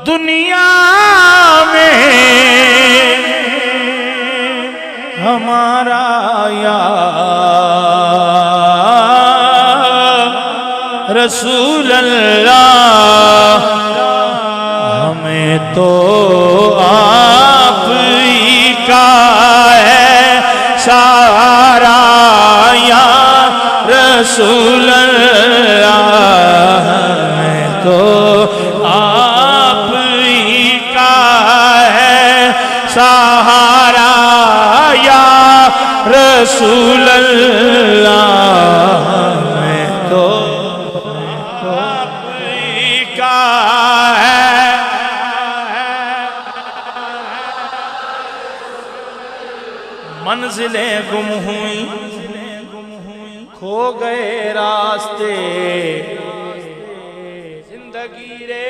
दुनिया में हमारा या रसूल अल्लाह, हमें तो आप ही का है सहारा या रसूल अल्लाह, हमें तो आप ही का है सहारा या रसूल अल्लाह, हमें तो आप ही का है। मंजिलें गुम हुई, खो गए रास्ते, जिंदगी रे